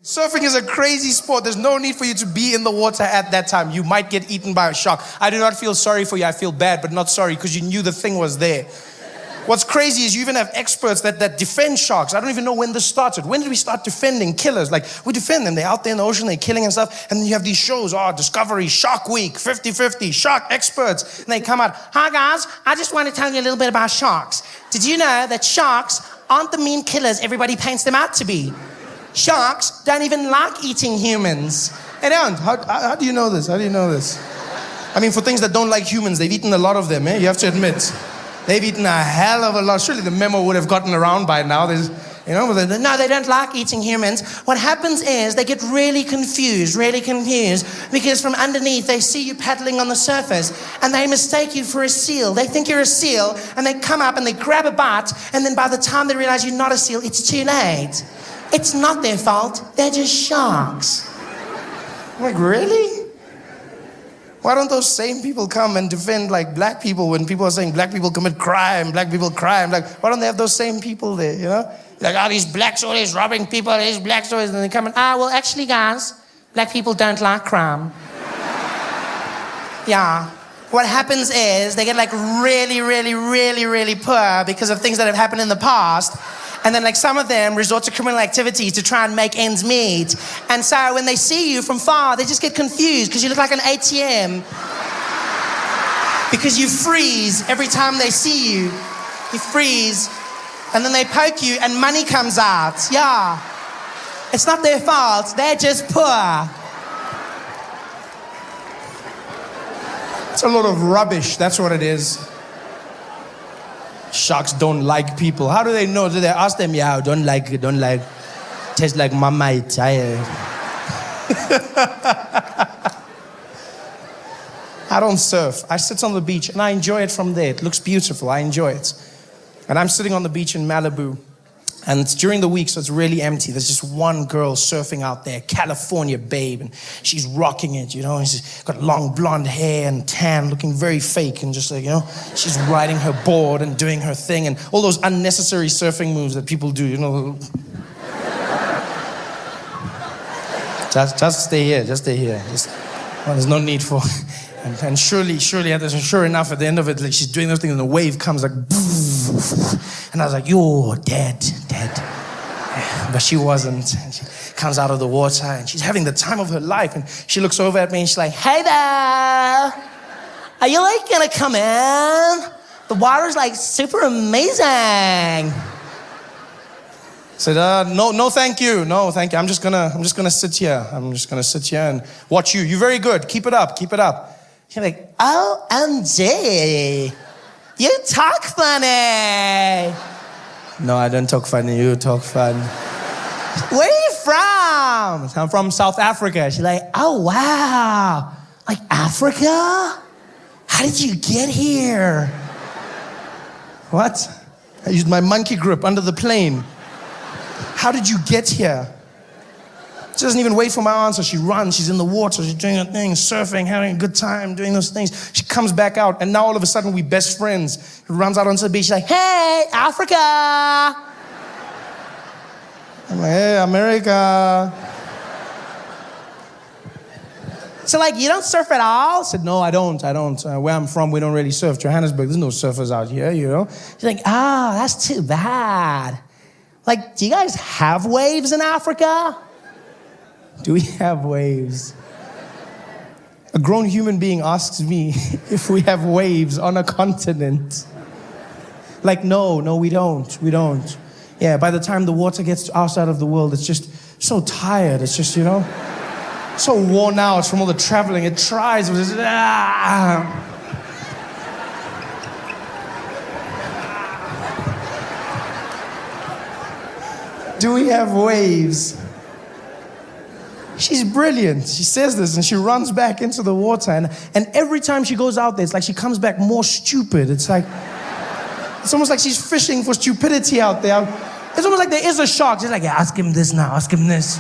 Surfing is a crazy sport. There's no need for you to be in the water at that time. You might get eaten by a shark. I do not feel sorry for you. I feel bad, but not sorry because you knew the thing was there. What's crazy is you even have experts that defend sharks. I don't even know when this started. When did we start defending killers? Like, we defend them. They're out there in the ocean, they're killing and stuff. And then you have these shows, Discovery, Shark Week, 50-50, shark experts. And they come out, hi guys, I just want to tell you a little bit about sharks. Did you know that sharks aren't the mean killers everybody paints them out to be? Sharks don't even like eating humans. They don't. How do you know this? How do you know this? I mean, for things that don't like humans, they've eaten a lot of them, You have to admit. They've eaten a hell of a lot. Surely the memo would have gotten around by now. No, they don't like eating humans. What happens is they get really confused, because from underneath they see you paddling on the surface and they mistake you for a seal. They think you're a seal and they come up and they grab a bite, and then by the time they realize you're not a seal, it's too late. It's not their fault. They're just sharks. I'm like, really? Why don't those same people come and defend like black people when people are saying black people commit crime, black people crime? Like, why don't they have those same people there, Like, these blacks always robbing people, these blacks always, and they come and, well, actually, guys, black people don't like crime. Yeah. What happens is they get like really poor because of things that have happened in the past. And then like some of them resort to criminal activities to try and make ends meet. And so when they see you from far, they just get confused because you look like an ATM. Because you freeze every time they see you. You freeze. And then they poke you and money comes out. Yeah. It's not their fault. They're just poor. It's a lot of rubbish. That's what it is. Sharks don't like people. How do they know? Do they ask them, don't like, tastes like Marmite. I don't surf. I sit on the beach and I enjoy it from there. It looks beautiful. I enjoy it. And I'm sitting on the beach in Malibu. And it's during the week, so it's really empty. There's just one girl surfing out there, California babe, and she's rocking it, and she's got long blonde hair and tan, looking very fake, and just like, she's riding her board and doing her thing, and all those unnecessary surfing moves that people do, Just stay here, there's no need for... And sure enough, at the end of it, like she's doing those things, and the wave comes like, and I was like, you're dead. But she wasn't. And she comes out of the water, and she's having the time of her life. And she looks over at me, and she's like, hey there, are you like gonna come in? The water's like super amazing. I said, no, thank you. I'm just gonna sit here. I'm just gonna sit here and watch you. You're very good. Keep it up. She's like, OMG, you talk funny. No, I don't talk funny. You talk funny. Where are you from? I'm from South Africa. She's like, oh, wow. Like Africa? How did you get here? What? I used my monkey grip under the plane. How did you get here? She doesn't even wait for my answer. She runs. She's in the water. She's doing her thing, surfing, having a good time, doing those things. She comes back out, and now all of a sudden we're best friends. She runs out onto the beach. She's like, hey, Africa. I'm like, hey, America. So like, you don't surf at all? I said, no, I don't. Where I'm from, we don't really surf. Johannesburg, there's no surfers out here, She's like, that's too bad. Like, do you guys have waves in Africa? Do we have waves? A grown human being asks me if we have waves on a continent. Like, no, we don't. Yeah, by the time the water gets to our side of the world, it's just so tired. It's just, so worn out from all the traveling. It tries, but it's, Do we have waves? She's brilliant. She says this and she runs back into the water. And every time she goes out there, it's like she comes back more stupid. It's almost like she's fishing for stupidity out there. It's almost like there is a shark. She's like, yeah, ask him this now. Ask him this.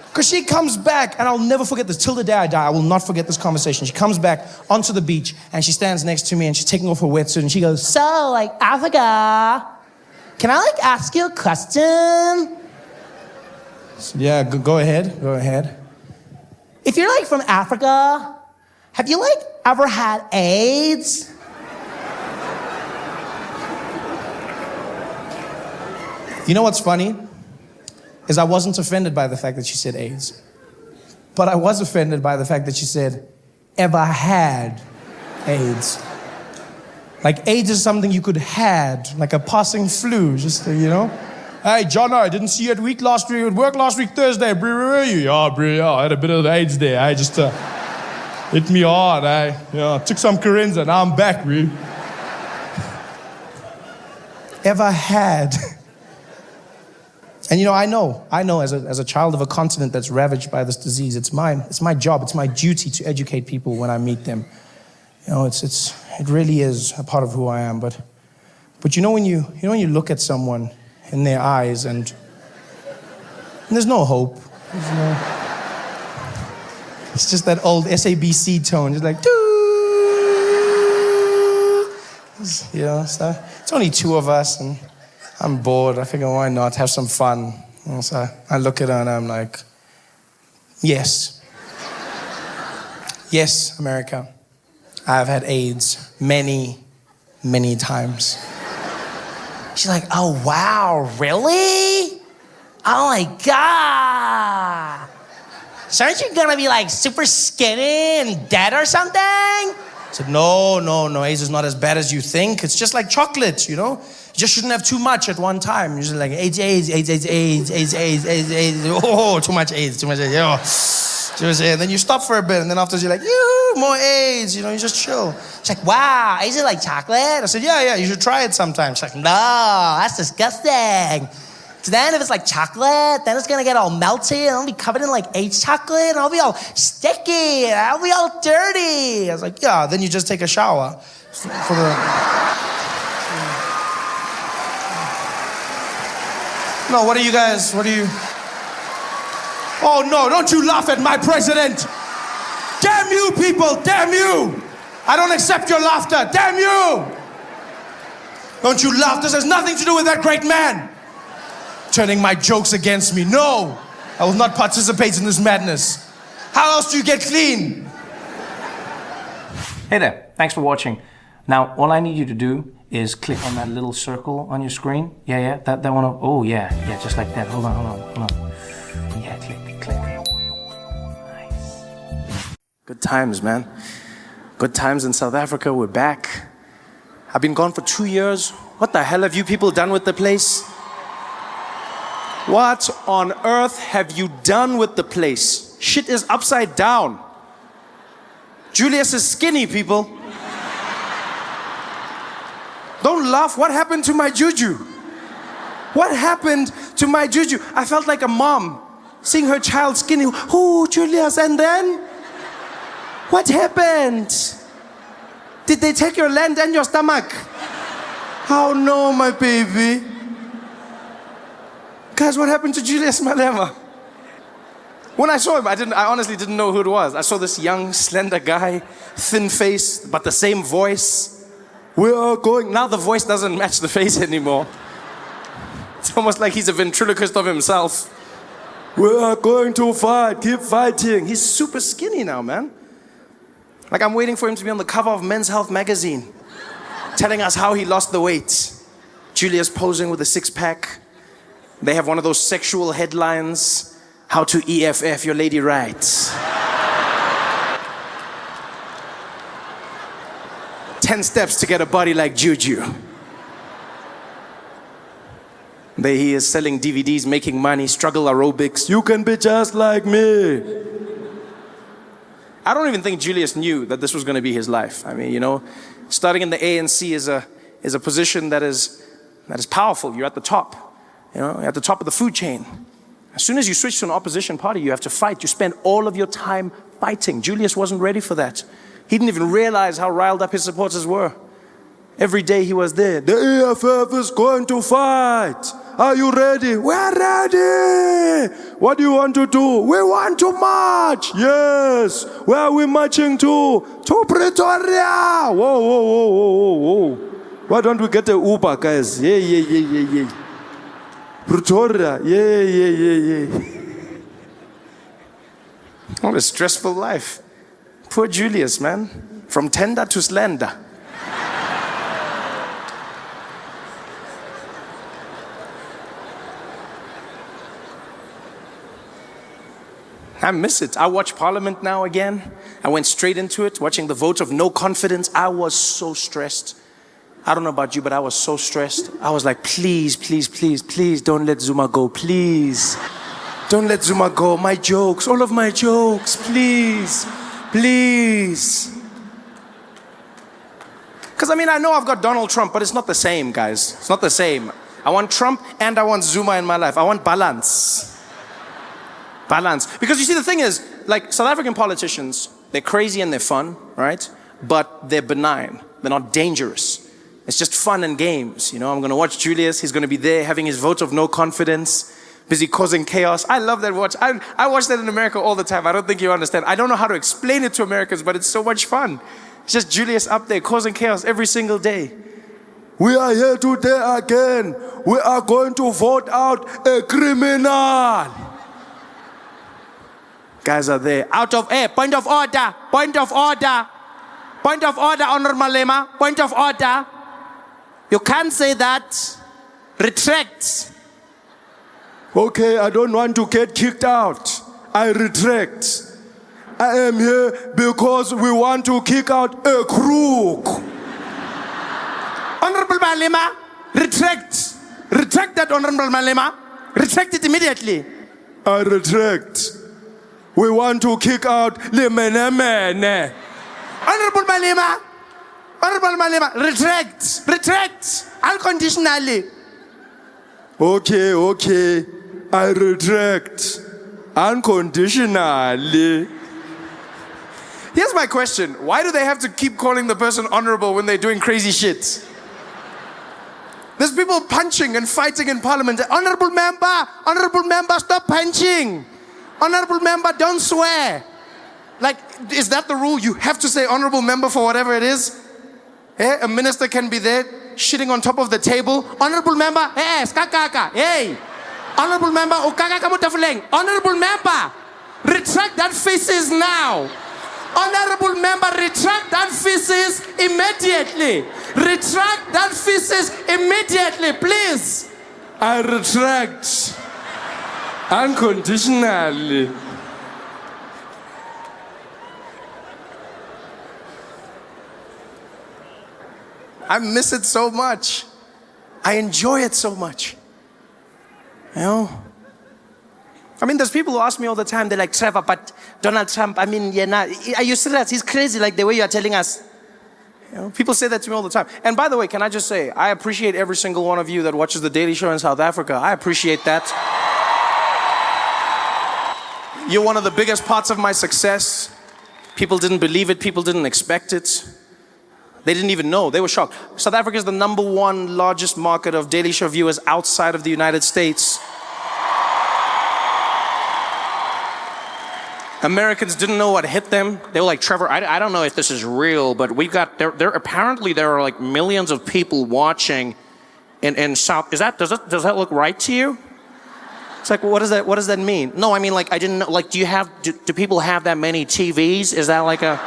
Because she comes back, and I'll never forget this. Till the day I die, I will not forget this conversation. She comes back onto the beach, and she stands next to me, and she's taking off her wetsuit, and she goes, so, Africa, can I, ask you a question? So, yeah, go ahead. Go ahead. If you're like from Africa, have you like ever had AIDS? You know what's funny? Is I wasn't offended by the fact that she said AIDS. But I was offended by the fact that she said, ever had AIDS. Like AIDS is something you could had, like a passing flu, just, you know? Hey, John, I didn't see you at work last week Thursday. Where were you? Yeah, bro, yeah, I had a bit of AIDS there. I just hit me hard. I took some Corinza, now I'm back, bro. Ever had. And you know, I know as a child of a continent that's ravaged by this disease, it's my job, it's my duty to educate people when I meet them. You know, it really is a part of who I am. But you know when you look at someone in their eyes and there's no hope. It's just that old SABC tone, just like, doo. You know, so it's only two of us and I'm bored. I figure, why not have some fun? And so I look at her and I'm like, yes. Yes, America. I've had AIDS many, many times. She's like, oh, wow, really? Oh my God. So aren't you gonna be like super skinny and dead or something? I said, no, AIDS is not as bad as you think. It's just like chocolate, you know? You just shouldn't have too much at one time. You're just like, AIDS. Oh, too much AIDS. Oh. And then you stop for a bit, and then after you're like, more AIDS, you know, you just chill. She's like, wow, is it like chocolate? I said, yeah, you should try it sometime. She's like, No, that's disgusting. So then if it's like chocolate, then it's gonna get all melty and I'll be covered in like AIDS chocolate and I'll be all sticky and I'll be all dirty. I was like, yeah, then you just take a shower. No, what are you? Oh no, don't you laugh at my president. Damn you people, damn you. I don't accept your laughter, damn you. Don't you laugh, this has nothing to do with that great man. Turning my jokes against me, no. I will not participate in this madness. How else do you get clean? Hey there, thanks for watching. Now, all I need you to do is click on that little circle on your screen. Yeah, that one. Oh, yeah, just like that. Hold on. Yeah, click. Nice. Good times, man. Good times in South Africa, we're back. I've been gone for 2 years. What the hell have you people done with the place? What on earth have you done with the place? Shit is upside down. Julius is skinny, people. Don't laugh. What happened to my juju? What happened to my juju? I felt like a mom seeing her child skinny. Oh, Julius, and then? What happened? Did they take your land and your stomach? Oh no, my baby. Guys, what happened to Julius Malema? When I saw him, I honestly didn't know who it was. I saw this young, slender guy, thin face, but the same voice. We are going. Now the voice doesn't match the face anymore. It's almost like he's a ventriloquist of himself. We are going to fight, keep fighting. He's super skinny now, man. Like I'm waiting for him to be on the cover of Men's Health magazine, telling us how he lost the weight. Julius posing with a six-pack. They have one of those sexual headlines, how to EFF your lady right. 10 steps to get a body like Juju. There he is selling DVDs, making money, struggle aerobics. You can be just like me. I don't even think Julius knew that this was going to be his life. I mean, you know, starting in the ANC is a position that is powerful. You're at the top. You know, at the top of the food chain. As soon as you switch to an opposition party, you have to fight. You spend all of your time fighting. Julius wasn't ready for that. He didn't even realize how riled up his supporters were. Every day he was there. The EFF is going to fight. Are you ready? We're ready. What do you want to do? We want to march. Yes. Where are we marching to? To Pretoria. Whoa. Why don't we get a Uber, guys? Yeah. Pretoria, yeah. What a stressful life. Poor Julius, man. From tender to slender. I miss it. I watch Parliament now again. I went straight into it, watching the vote of no confidence. I was so stressed. I don't know about you, but I was so stressed. I was like, please, please, please, please don't let Zuma go, please. Don't let Zuma go. My jokes, all of my jokes, please, please. Because I mean, I know I've got Donald Trump, but it's not the same, guys. It's not the same. I want Trump and I want Zuma in my life. I want balance. Balance. Because you see, the thing is, like, South African politicians, they're crazy and they're fun, right? But they're benign. They're not dangerous. It's just fun and games. You know, I'm going to watch Julius. He's going to be there having his vote of no confidence, busy causing chaos. I love that watch. I watch that in America all the time. I don't think you understand. I don't know how to explain it to Americans, but it's so much fun. It's just Julius up there causing chaos every single day. We are here today again. We are going to vote out a criminal. Guys are there. Out of air. Point of order. Point of order. Point of order, Honorable Malema. Point of order. You can't say that. Retract. Okay, I don't want to get kicked out. I retract. I am here because we want to kick out a crook. Honorable Malema, retract. Retract that, Honorable Malema. Retract it immediately. I retract. We want to kick out the Menemene. Honorable Malema. Honorable Malema, retract. Retract. Unconditionally. Okay, okay. I retract. Unconditionally. Here's my question. Why do they have to keep calling the person honorable when they're doing crazy shit? There's people punching and fighting in parliament. Honorable member, stop punching. Honorable member, don't swear. Like, is that the rule? You have to say honorable member for whatever it is? Yeah? A minister can be there shitting on top of the table. Honorable member, hey, skakaka, hey. Honorable member, ukaka kamutafuleng. Honorable member, retract that feces now. Honorable member, retract that feces immediately. Retract that feces immediately, please. I retract. Unconditionally. I miss it so much. I enjoy it so much. You know? I mean, there's people who ask me all the time, they're like, Trevor, but Donald Trump, I mean, yeah, nah, are you serious? He's crazy like the way you are telling us. You know, people say that to me all the time. And by the way, can I just say, I appreciate every single one of you that watches The Daily Show in South Africa. I appreciate that. You're one of the biggest parts of my success. People didn't believe it. People didn't expect it. They didn't even know. They were shocked. South Africa is the #1 largest market of Daily Show viewers outside of the United States. Americans didn't know what hit them. They were like, Trevor, I don't know if this is real, but we got there. Apparently, there are like millions of people watching in South. Does that look right to you? It's like, what does that mean? No, I mean, like, I didn't know. Like, do people have that many TVs? Is that like a?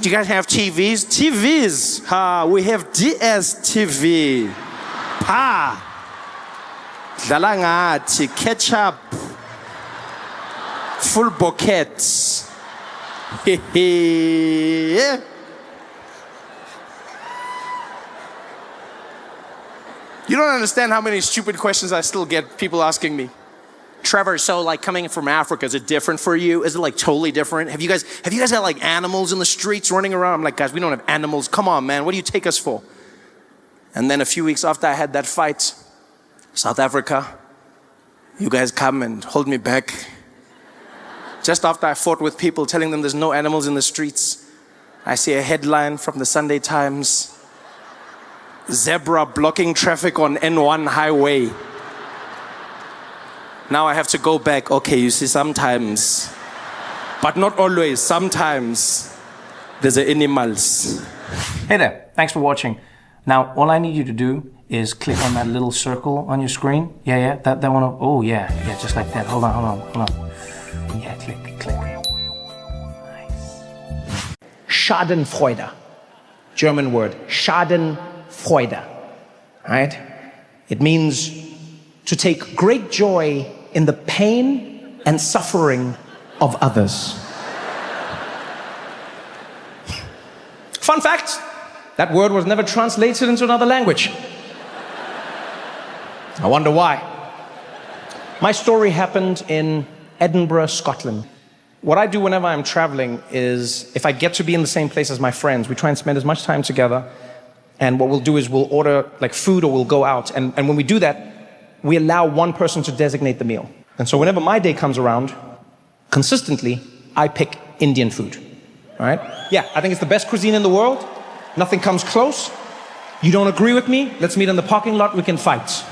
Do you guys have TVs? TVs. Ha, we have DSTV. Pa. Dlala ngathi ketchup. Full buckets. Yeah. You don't understand how many stupid questions I still get people asking me. Trevor, so like coming from Africa, is it different for you? Is it like totally different? Have you guys got like animals in the streets running around? I'm like, guys, we don't have animals. Come on, man. What do you take us for? And then a few weeks after I had that fight, South Africa, you guys come and hold me back. Just after I fought with people telling them there's no animals in the streets, I see a headline from the Sunday Times. Zebra blocking traffic on N1 highway. Now I have to go back. Okay, you see, sometimes, but not always, sometimes, there's the animals. Hey there, thanks for watching. Now, all I need you to do is click on that little circle on your screen. Yeah, yeah, that one. Oh, yeah, just like that. Hold on. Yeah, click. Nice. Schadenfreude. German word. Schadenfreude. Right? It means to take great joy in the pain and suffering of others. Fun fact, that word was never translated into another language. I wonder why. My story happened in Edinburgh, Scotland. What I do whenever I'm traveling is, if I get to be in the same place as my friends, we try and spend as much time together. And what we'll do is we'll order like food or we'll go out. And when we do that, we allow one person to designate the meal. And so whenever my day comes around, consistently, I pick Indian food. All right? Yeah, I think it's the best cuisine in the world. Nothing comes close. You don't agree with me? Let's meet in the parking lot. We can fight.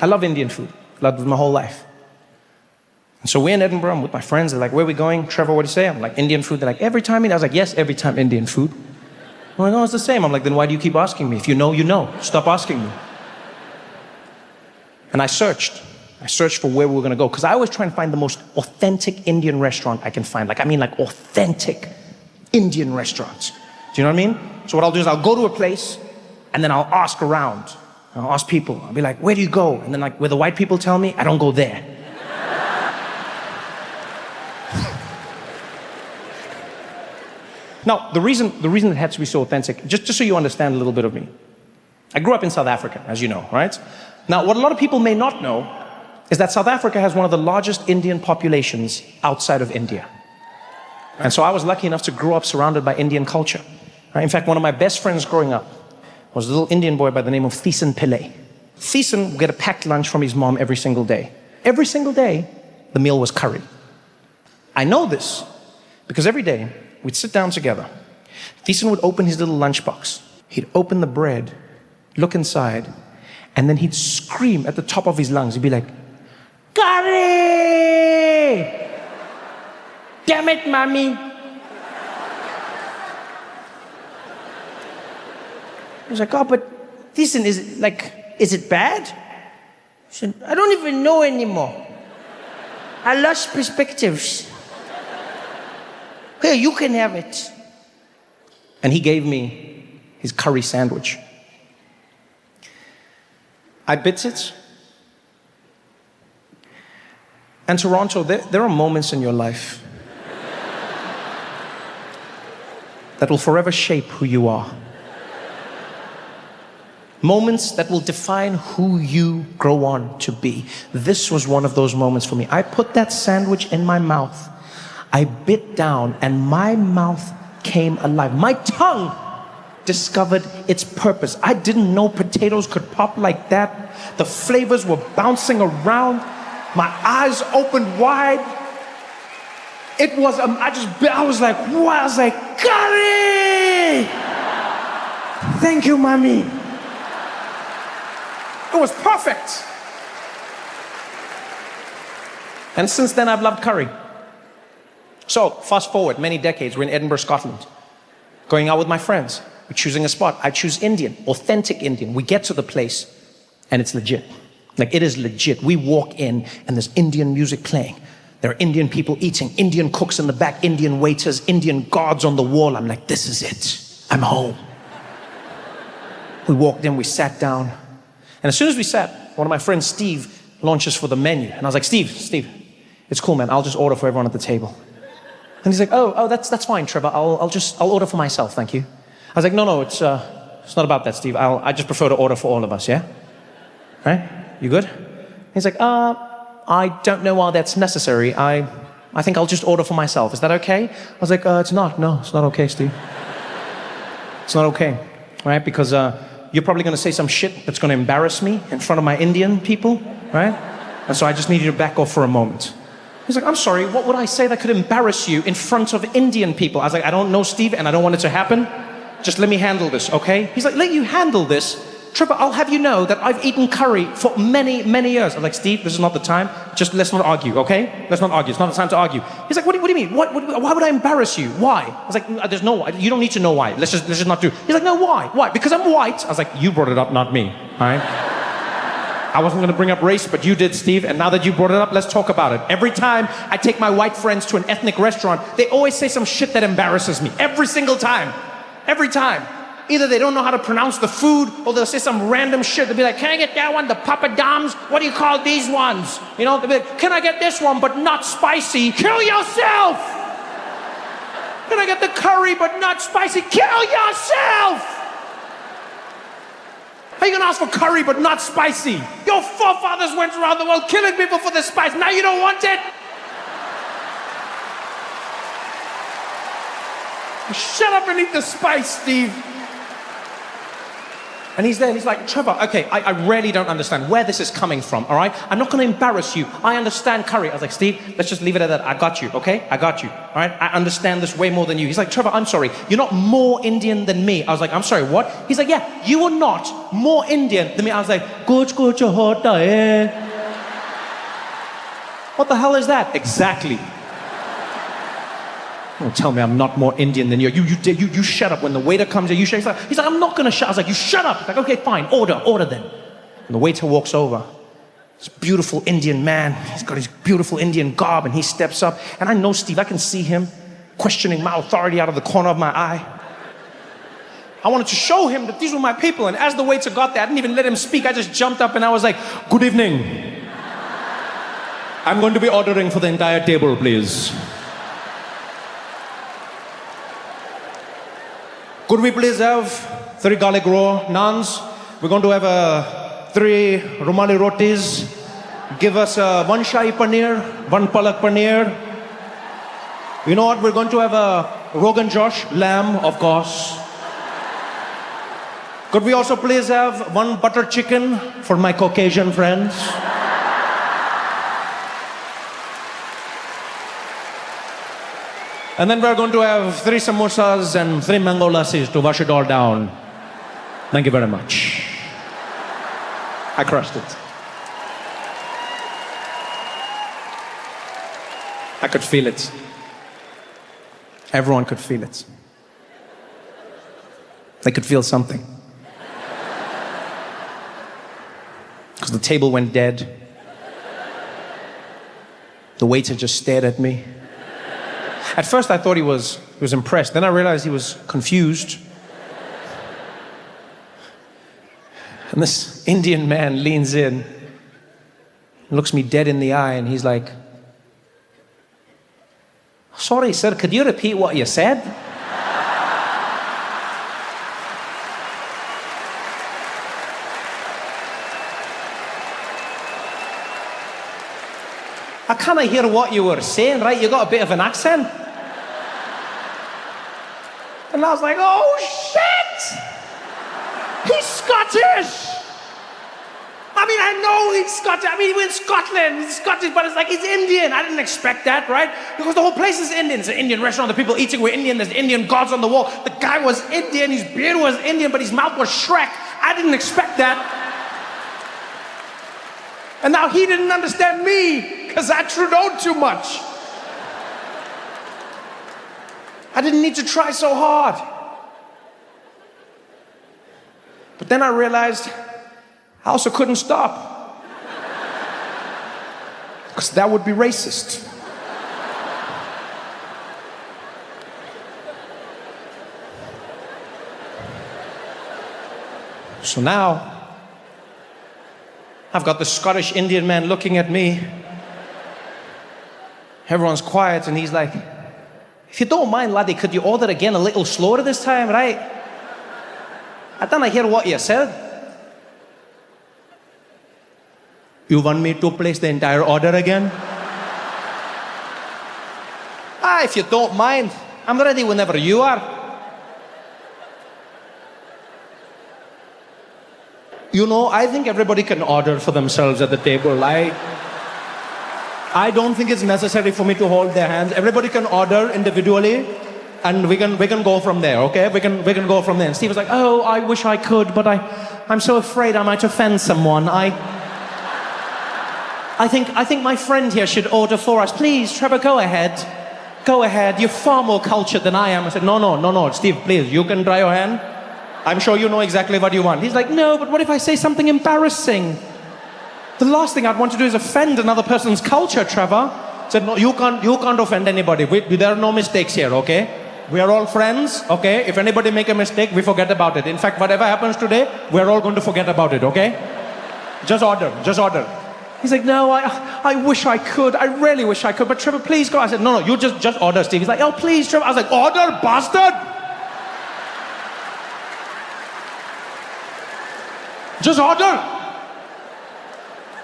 I love Indian food. Loved it my whole life. And so we're in Edinburgh. I'm with my friends. They're like, where are we going? Trevor, what do you say? I'm like, Indian food. They're like, every time? I was like, yes, every time Indian food. I'm like, oh, it's the same. I'm like, then why do you keep asking me? If you know, you know. Stop asking me. And I searched for where we were going to go. Because I always try and find the most authentic Indian restaurant I can find. Like authentic Indian restaurants. Do you know what I mean? So what I'll do is I'll go to a place and then I'll ask around. I'll ask people. I'll be like, where do you go? And then like, where the white people tell me, I don't go there. Now, the reason it had to be so authentic, just so you understand a little bit of me. I grew up in South Africa, as you know, right? Now, what a lot of people may not know is that South Africa has one of the largest Indian populations outside of India. And so I was lucky enough to grow up surrounded by Indian culture. Right? In fact, one of my best friends growing up was a little Indian boy by the name of Thiessen Pillay. Thiessen would get a packed lunch from his mom every single day. Every single day, the meal was curry. I know this because every day, we'd sit down together. Thiessen would open his little lunchbox. He'd open the bread, look inside, and then he'd scream at the top of his lungs. He'd be like, curry! Damn it, mommy! I was like, oh, but Thiessen, is it bad? He said, I don't even know anymore. I lost perspectives. Here, you can have it. And he gave me his curry sandwich. I bit it. And Toronto, there are moments in your life that will forever shape who you are. Moments that will define who you grow on to be. This was one of those moments for me. I put that sandwich in my mouth. I bit down and my mouth came alive. My tongue discovered its purpose. I didn't know potatoes could pop like that. The flavors were bouncing around. My eyes opened wide. It was, I was like, wow, I was like, curry! Thank you, mommy. It was perfect. And since then, I've loved curry. So, fast forward many decades, we're in Edinburgh, Scotland. Going out with my friends. We're choosing a spot. I choose Indian, authentic Indian. We get to the place, and it's legit. Like, it is legit. We walk in, and there's Indian music playing. There are Indian people eating, Indian cooks in the back, Indian waiters, Indian guards on the wall. I'm like, this is it. I'm home. We walked in, we sat down. And as soon as we sat, one of my friends, Steve, launches for the menu. And I was like, Steve, it's cool, man. I'll just order for everyone at the table. And he's like, oh, that's fine, Trevor. I'll order for myself, thank you. I was like, no, it's not about that, Steve. I just prefer to order for all of us, yeah? Right? You good? He's like, I don't know why that's necessary. I think I'll just order for myself. Is that okay? I was like, it's not. No, it's not okay, Steve. It's not okay, right? Because you're probably going to say some shit that's going to embarrass me in front of my Indian people, right? And so I just need you to back off for a moment. He's like, I'm sorry, what would I say that could embarrass you in front of Indian people? I was like, I don't know, Steve, and I don't want it to happen. Just let me handle this, okay? He's like, let you handle this? Trevor, I'll have you know that I've eaten curry for many, many years. I'm like, Steve, this is not the time. Just let's not argue, okay? Let's not argue. It's not the time to argue. He's like, what do you mean? Why would I embarrass you? Why? I was like, there's no why. You don't need to know why. Let's just not do. He's like, no, why? Why? Because I'm white. I was like, you brought it up, not me, all right? I wasn't going to bring up race, but you did, Steve. And now that you brought it up, let's talk about it. Every time I take my white friends to an ethnic restaurant, they always say some shit that embarrasses me. Every single time. Every time. Either they don't know how to pronounce the food, or they'll say some random shit. They'll be like, can I get that one? The papadums? What do you call these ones? You know, they'll be like, can I get this one, but not spicy? Kill yourself! Can I get the curry, but not spicy? Kill yourself! How are you gonna ask for curry but not spicy? Your forefathers went around the world killing people for the spice. Now you don't want it? Shut up and eat the spice, Steve. And he's there and he's like, Trevor, okay, I really don't understand where this is coming from, all right? I'm not gonna embarrass you. I understand curry. I was like, Steve, let's just leave it at that. I got you, okay? I got you, all right? I understand this way more than you. He's like, Trevor, I'm sorry. You're not more Indian than me. I was like, I'm sorry, what? He's like, yeah, you are not more Indian than me. I was like, what the hell is that? Exactly. Don't tell me I'm not more Indian than you. You shut up when the waiter comes in. You shut up. He's like, I'm not gonna shut. I was like, you shut up. He's like, okay, fine. Order then. And the waiter walks over. This beautiful Indian man. He's got his beautiful Indian garb, and he steps up. And I know Steve. I can see him questioning my authority out of the corner of my eye. I wanted to show him that these were my people. And as the waiter got there, I didn't even let him speak. I just jumped up and I was like, good evening. I'm going to be ordering for the entire table, please. Could we please have 3 garlic raw naans? We're going to have 3 rumali rotis. Give us 1 shahi paneer, 1 palak paneer. You know what? We're going to have a Rogan Josh lamb, of course. Could we also please have 1 butter chicken for my Caucasian friends? And then we're going to have 3 samosas and 3 mango lassis to wash it all down. Thank you very much. I crushed it. I could feel it. Everyone could feel it. They could feel something. Because the table went dead. The waiter just stared at me. At first I thought he was impressed. Then I realized he was confused. And this Indian man leans in, looks me dead in the eye, and he's like, sorry, sir, could you repeat what you said? I kind of hear what you were saying, right? You got a bit of an accent. And I was like, oh shit! He's Scottish! I mean, I know he's Scottish. I mean, we're in Scotland, he's Scottish, but it's like he's Indian. I didn't expect that, right? Because the whole place is Indian. It's an Indian restaurant, the people eating were Indian, there's Indian gods on the wall. The guy was Indian, his beard was Indian, but his mouth was Shrek. I didn't expect that. And now he didn't understand me, because I Trudeau'd too much. I didn't need to try so hard. But then I realized I also couldn't stop. Because that would be racist. So now, I've got the Scottish Indian man looking at me. Everyone's quiet and he's like, if you don't mind, laddie, could you order again a little slower this time, right? I didn't hear what you said. You want me to place the entire order again? If you don't mind, I'm ready whenever you are. You know, I think everybody can order for themselves at the table. I don't think it's necessary for me to hold their hands. Everybody can order individually. and we can go from there, okay? We can go from there. And Steve was like, oh, I wish I could, but I'm so afraid I might offend someone. I think my friend here should order for us. Please, Trevor, go ahead. Go ahead. You're far more cultured than I am. I said, no, Steve, please, you can try your hand. I'm sure you know exactly what you want. He's like, no, but what if I say something embarrassing? The last thing I'd want to do is offend another person's culture, Trevor. I said, no, you can't offend anybody. There are no mistakes here, okay? We are all friends, okay? If anybody make a mistake, we forget about it. In fact, whatever happens today, we're all going to forget about it, okay? Just order. He's like, no, I wish I could. I really wish I could. But Trevor, please go. I said, no, you just order, Steve. He's like, oh, please, Trevor. I was like, order, bastard! Just order!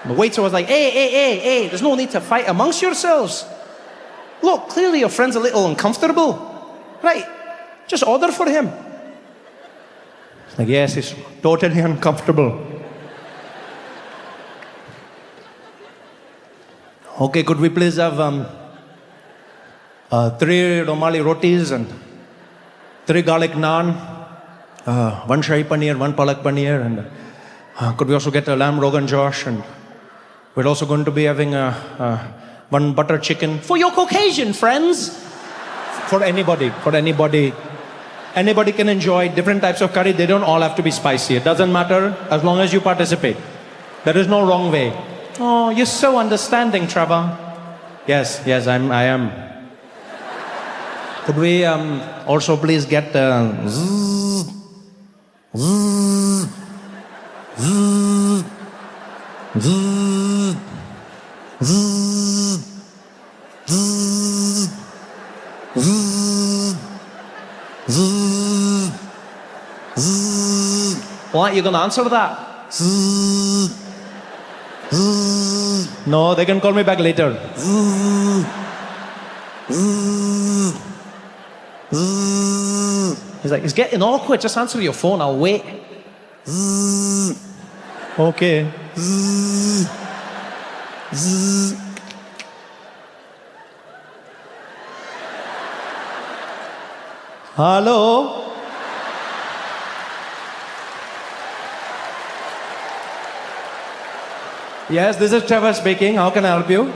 The waiter was like, hey, there's no need to fight amongst yourselves. Look, clearly your friend's a little uncomfortable. Right, just order for him. It's like, yes, he's totally uncomfortable. Okay, could we please have 3 Romali rotis and 3 garlic naan, 1 shahi paneer, 1 palak paneer, and could we also get a lamb rogan josh, and we're also going to be having 1 butter chicken for your Caucasian friends. For anybody. Anybody can enjoy different types of curry. They don't all have to be spicy. It doesn't matter as long as you participate. There is no wrong way. Oh, you're so understanding, Trevor. Yes, I am. Could we also please get zzz, zzz, zzz, zzz, zzz, zzz, zzz, zzz, zzz. What, you gonna answer that? Zzz, zzz. No, they can call me back later. Zzz, zzz, zzz. He's like, it's getting awkward, just answer your phone, I'll wait. Zzz. Okay. Zzz, zzz. Hello? Yes, this is Trevor speaking. How can I help you?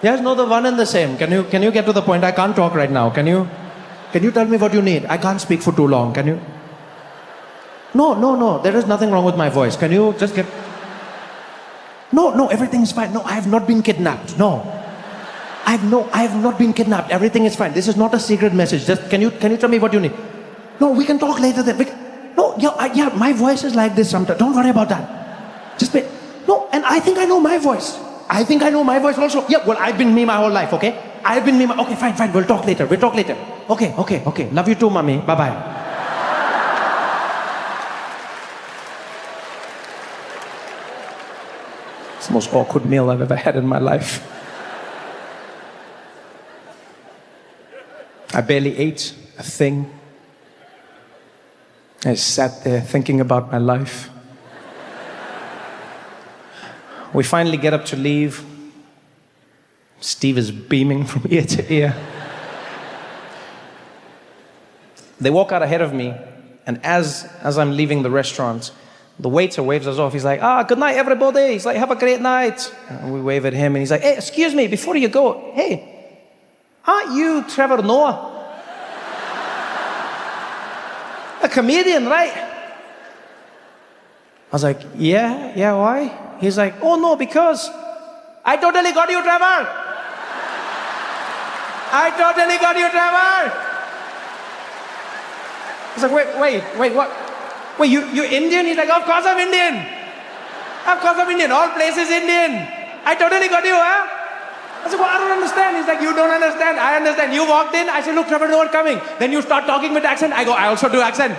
Yes, no, the one and the same. Can you get to the point? I can't talk right now. Can you tell me what you need? I can't speak for too long. Can you? No. There is nothing wrong with my voice. Can you just get... No, everything is fine. No, I have not been kidnapped. No. I have not been kidnapped. Everything is fine. This is not a secret message. Just can you tell me what you need? No, we can talk later then. Yeah, my voice is like this sometimes. Don't worry about that. Just wait. No, and I think I know my voice. I think I know my voice also. Yeah, well, I've been me my whole life, okay? Okay, fine. We'll talk later. Okay. Love you too, mommy. Bye-bye. It's the most awkward meal I've ever had in my life. I barely ate a thing. I sat there thinking about my life. We finally get up to leave. Steve is beaming from ear to ear. They walk out ahead of me, and as I'm leaving the restaurant, the waiter waves us off. He's like, good night, everybody. He's like, have a great night. And we wave at him, and he's like, hey, excuse me, before you go, hey, aren't you Trevor Noah? A comedian, right? I was like, yeah, why? He's like, oh no, because I totally got you, Trevor. I totally got you, Trevor. He's like, wait, what? Wait, you Indian? He's like, of course I'm Indian. Of course I'm Indian. All places Indian. I totally got you, huh? I said, well, I don't understand. He's like, you don't understand. I understand. You walked in. I said, look, Trevor Noah coming. Then you start talking with accent. I go, I also do accent.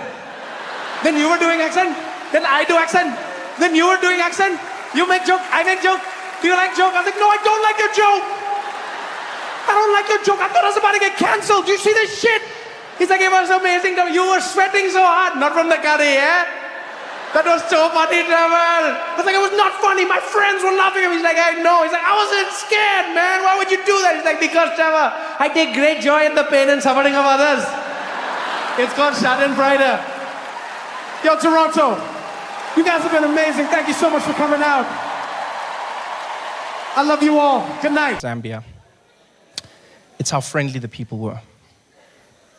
Then you were doing accent. Then I do accent. Then you were doing accent. You make joke. I make joke. Do you like joke? I was like, no, I don't like your joke. I don't like your joke. I thought I was about to get cancelled. Do you see this shit? He's like, it was amazing. You were sweating so hard. Not from the curry, eh? That was so funny, Trevor. I was like, it was not funny. My friends were laughing at me. He's like, I know. He's like, I wasn't scared, man. Why would you do that? He's like, because, Trevor, I take great joy in the pain and suffering of others. It's called Schadenfreude. Yo, Toronto, you guys have been amazing. Thank you so much for coming out. I love you all. Good night. Zambia. It's how friendly the people were.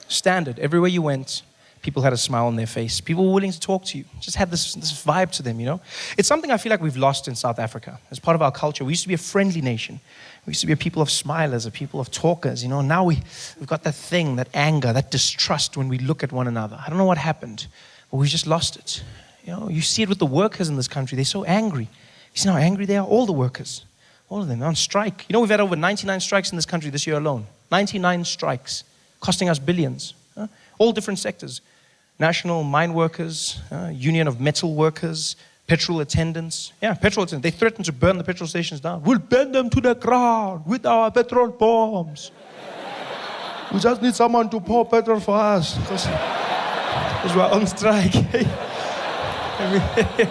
Standard. Everywhere you went, people had a smile on their face. People were willing to talk to you. Just had this vibe to them, you know? It's something I feel like we've lost in South Africa. As part of our culture, we used to be a friendly nation. We used to be a people of smilers, a people of talkers, you know? Now we've got that thing, that anger, that distrust when we look at one another. I don't know what happened, but we've just lost it. You know, you see it with the workers in this country. They're so angry. You see how angry they are? All the workers. All of them. They're on strike. You know, we've had over 99 strikes in this country this year alone. 99 strikes, costing us billions. All different sectors. National mine workers, Union of Metal Workers, petrol attendants. Yeah, petrol attendants. They threatened to burn the petrol stations down. We'll burn them to the ground with our petrol bombs. We just need someone to pour petrol for us because we're on strike.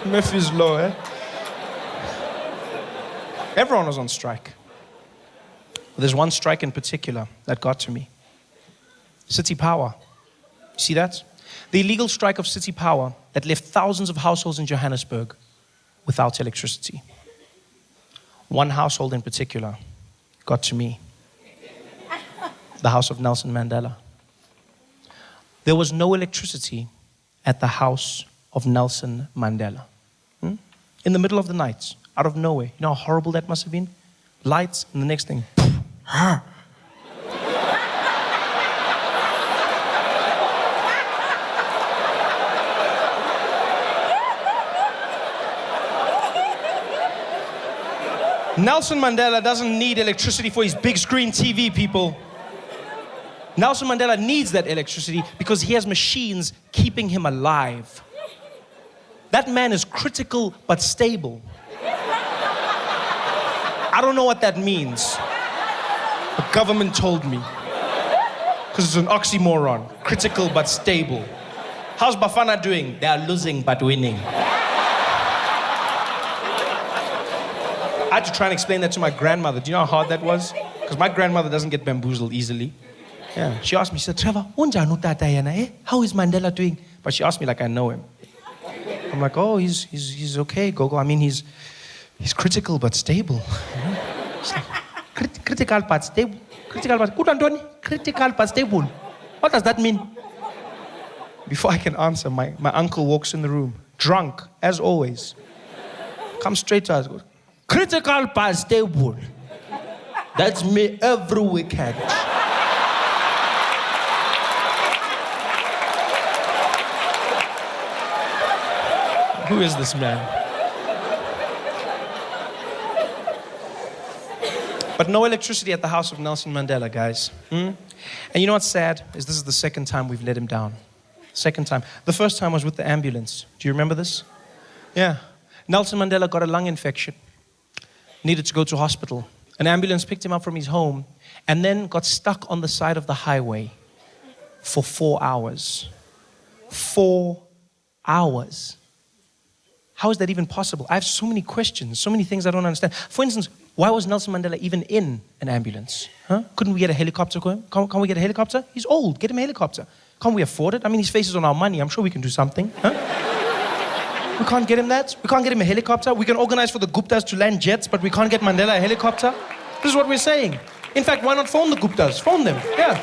Murphy's Law, eh? Everyone was on strike. There's one strike in particular that got to me. City Power. See that? The illegal strike of City Power that left thousands of households in Johannesburg without electricity. One household in particular got to me. The house of Nelson Mandela. There was no electricity at the house of Nelson Mandela. In the middle of the night, out of nowhere. You know how horrible that must have been? Lights, and the next thing. Nelson Mandela doesn't need electricity for his big screen TV, people. Nelson Mandela needs that electricity because he has machines keeping him alive. That man is critical but stable. I don't know what that means. The government told me. Because it's an oxymoron. Critical but stable. How's Bafana doing? They are losing but winning. I had to try and explain that to my grandmother. Do you know how hard that was? Because my grandmother doesn't get bamboozled easily. Yeah. She asked me, she said, Trevor, how is Mandela doing? But she asked me like I know him. I'm like, oh, he's okay, Gogo. I mean, he's critical but stable. She's like, critical but stable. Critical but stable. What does that mean? Before I can answer, my uncle walks in the room, drunk, as always. Comes straight to us, goes, critical but stable. That's me every weekend. Who is this man? But no electricity at the house of Nelson Mandela, guys. And you know what's sad? Is this is the second time we've let him down. Second time. The first time was with the ambulance. Do you remember this? Yeah. Nelson Mandela got a lung infection. Needed to go to hospital. An ambulance picked him up from his home and then got stuck on the side of the highway for 4 hours. 4 hours. How is that even possible? I have so many questions, so many things I don't understand. For instance, why was Nelson Mandela even in an ambulance? Couldn't we get a helicopter for him? Can't we get a helicopter? He's old, get him a helicopter. Can't we afford it? I mean, his face is on our money. I'm sure we can do something. We can't get him that. We can't get him a helicopter. We can organize for the Guptas to land jets, but we can't get Mandela a helicopter. This is what we're saying. In fact, why not phone the Guptas? Phone them, yeah.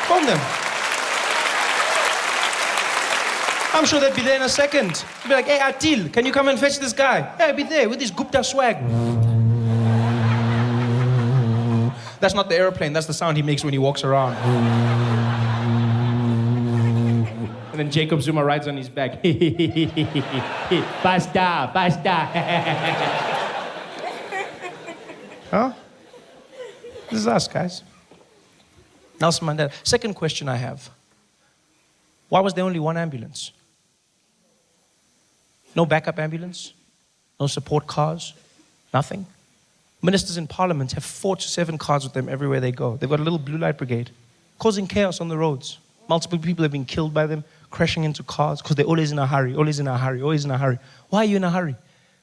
Phone them. I'm sure they'd be there in a second. They'd be like, hey, Atil, can you come and fetch this guy? Yeah, I'd be there with his Gupta swag. That's not the airplane, that's the sound he makes when he walks around. And then Jacob Zuma rides on his back. Basta, basta. Huh? This is us, guys. Nelson Mandela. Second question I have. Why was there only one ambulance? No backup ambulance? No support cars? Nothing? Ministers in parliament have 4 to 7 cars with them everywhere they go. They've got a little blue light brigade, causing chaos on the roads. Multiple people have been killed by them. crashing into cars because they're always in a hurry, always in a hurry, always in a hurry. Why are you in a hurry?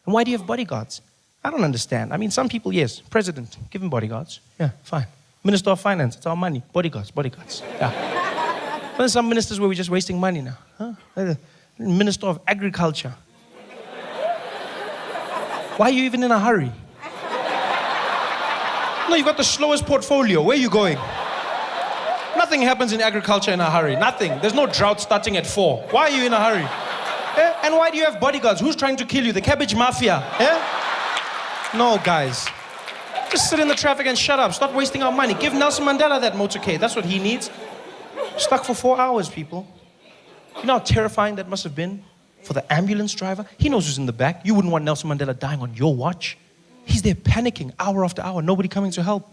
And why do you have bodyguards? I don't understand. I mean, some people, yes. President, give him bodyguards. Yeah, fine. Minister of Finance, it's our money. Bodyguards. Yeah. But there's some ministers where we're just wasting money now. Huh? Minister of Agriculture. Why are you even in a hurry? No, you've got the slowest portfolio. Where are you going? Nothing happens in agriculture in a hurry. Nothing. There's no drought starting at 4. Why are you in a hurry? And why do you have bodyguards? Who's trying to kill you? The cabbage mafia? No, guys. Just sit in the traffic and shut up. Stop wasting our money. Give Nelson Mandela that motorcade. That's what he needs. Stuck for 4 hours, people. You know how terrifying that must have been for the ambulance driver? He knows who's in the back. You wouldn't want Nelson Mandela dying on your watch. He's there panicking hour after hour. Nobody coming to help.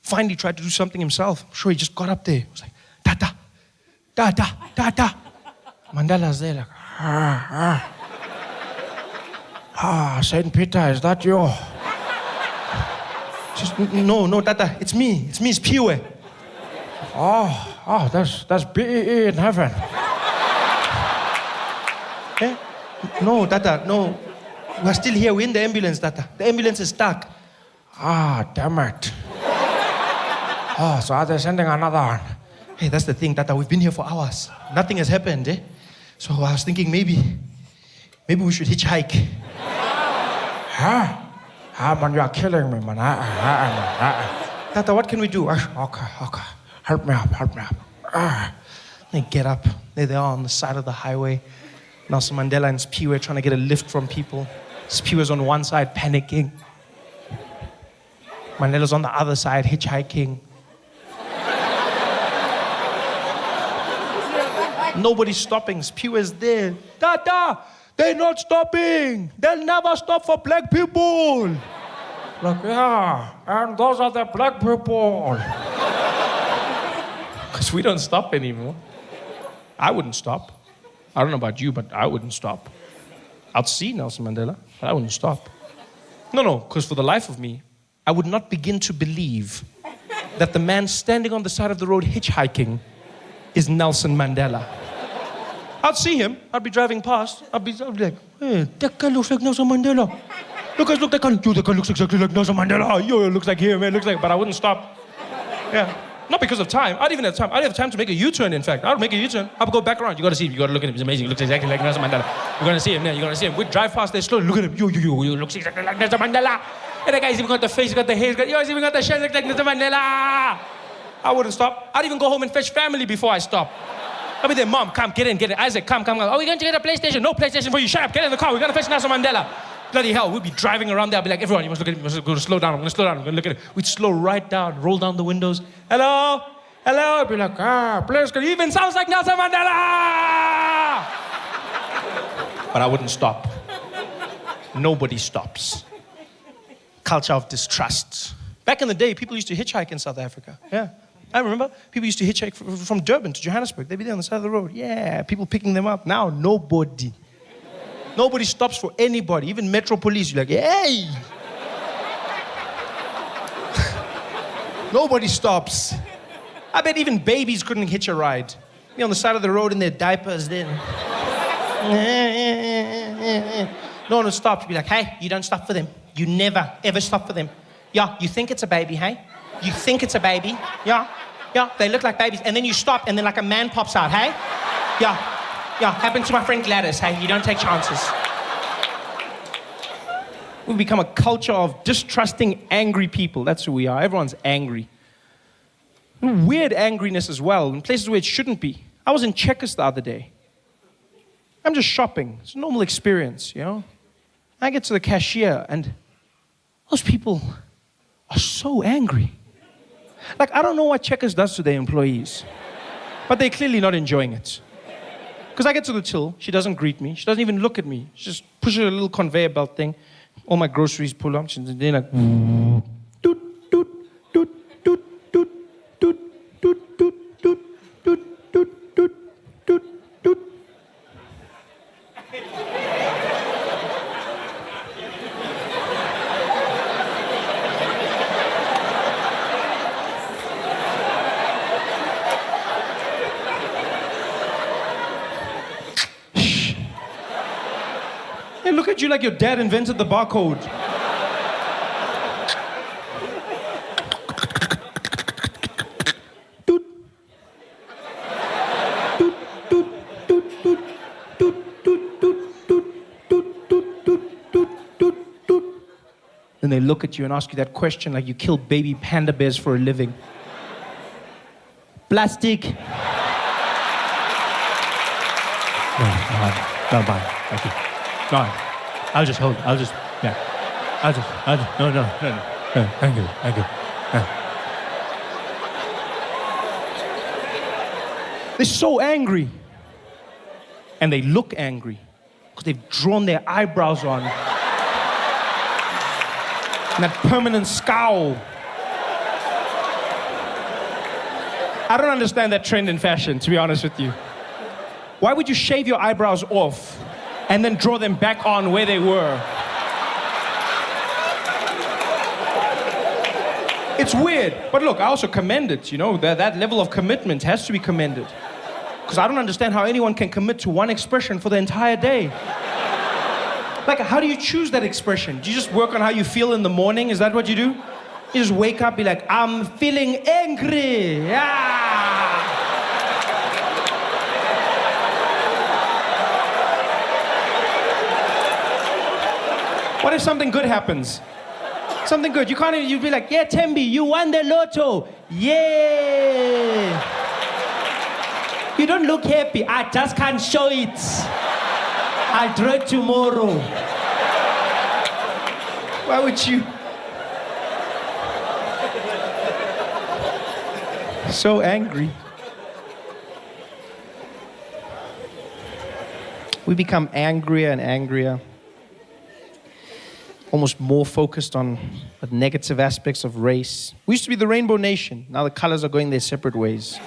Finally tried to do something himself. I'm sure he just got up there. He was like, Tata, Tata, Tata. Mandela's there like, Saint Peter, is that you? Just, no, Tata, it's me. It's Piwe. Oh, that's BEE in heaven. No, Tata, no. We're still here. We're in the ambulance, Tata. The ambulance is stuck. Damn it. So are they sending another one? Hey, that's the thing, Tata. We've been here for hours. Nothing has happened, eh? So I was thinking maybe we should hitchhike. Man, you are killing me, man. Tata, what can we do? Okay. Help me up. They get up. There they are on the side of the highway. Nelson Mandela and Spiwe trying to get a lift from people. Spiwe's on one side panicking. Mandela's on the other side hitchhiking. Nobody's stopping. Spiwe's there. Tata, they're not stopping. They'll never stop for black people. Like, yeah, and those are the black people. Because we don't stop anymore. I wouldn't stop. I don't know about you, but I wouldn't stop. I'd see Nelson Mandela, but I wouldn't stop. No, because for the life of me, I would not begin to believe that the man standing on the side of the road hitchhiking is Nelson Mandela. I'd see him. I'd be driving past. I'd be like, hey, that guy looks like Nelson Mandela. Look, guys, look, that guy looks exactly like Nelson Mandela. Yo, it looks like him, man. Looks like, but I wouldn't stop. Yeah. Not because of time. I didn't even have time. I didn't have time to make a U-turn, in fact. I would make a U-turn. I would go back around. You got to see him. You got to look at him. He's amazing. He looks exactly like Nelson Mandela. You're going to see him there. You're going to see him. We'd drive past there slowly. Look at him. Yo, he looks exactly like Nelson Mandela. And that guy's even got the face, he's got the hair, he's even got the shirt like Nelson Mandela. I wouldn't stop. I'd even go home and fetch family before I stop. I'd be there, Mom, come, get in. Isaac, come. Oh, we're going to get a PlayStation. No PlayStation for you. Shut up. Get in the car. We're going to fetch Nelson Mandela. Bloody hell, we'd be driving around there. I'd be like, everyone, you must look at him. You must slow down. I'm going to slow down. I'm going to look at him. We'd slow right down, roll down the windows. Hello? I'd be like, please, he even sounds like Nelson Mandela! But I wouldn't stop. Nobody stops. Culture of distrust. Back in the day, people used to hitchhike in South Africa. Yeah. I remember people used to hitchhike from Durban to Johannesburg. They'd be there on the side of the road. Yeah, people picking them up. Now, nobody. Nobody stops for anybody. Even Metro Police, you're like, hey! Nobody stops. I bet even babies couldn't hitch a ride. Be on the side of the road in their diapers then. No one would stop. You'd be like, hey, you don't stop for them. You never, ever stop for them. Yeah, you think it's a baby, hey? You think it's a baby. Yeah, they look like babies. And then you stop and then like a man pops out, hey? Yeah, happened to my friend Gladys, hey? You don't take chances. We've become a culture of distrusting angry people. That's who we are. Everyone's angry. Weird angriness as well, in places where it shouldn't be. I was in Checkers the other day. I'm just shopping. It's a normal experience, you know? I get to the cashier and those people are so angry. Like, I don't know what Checkers does to their employees, but they're clearly not enjoying it. Because I get to the till, she doesn't greet me, she doesn't even look at me. She just pushes a little conveyor belt thing. All my groceries pull up, and they're like, doot, doot, doot, doot, doot, doot, doot, doot, doot, doot, doot, doot, doot, doot. at you like your dad invented the barcode. Doot. Doot, doot, doot, doot, doot, doot, doot, doot, doot, doot, doot, doot, doot, doot. Then they look at you and ask you that question like you kill baby panda bears for a living. Plastic. No, bye. Thank you. No, I'll just hold. I'll just, no. Thank you. Yeah. They're so angry. And they look angry because they've drawn their eyebrows on. And that permanent scowl. I don't understand that trend in fashion, to be honest with you. Why would you shave your eyebrows off and then draw them back on where they were? It's weird. But look, I also commend it, you know, that level of commitment has to be commended. Because I don't understand how anyone can commit to one expression for the entire day. Like, how do you choose that expression? Do you just work on how you feel in the morning? Is that what you do? You just wake up, be like, I'm feeling angry. Yeah. What if something good happens? Something good. You can't even, you'd be like, yeah, Tembi, you won the lotto. Yeah. You don't look happy. I just can't show it. I'll draw it tomorrow. Why would you? So angry. We become angrier and angrier. Almost more focused on the negative aspects of race. We used to be the rainbow nation. Now the colors are going their separate ways.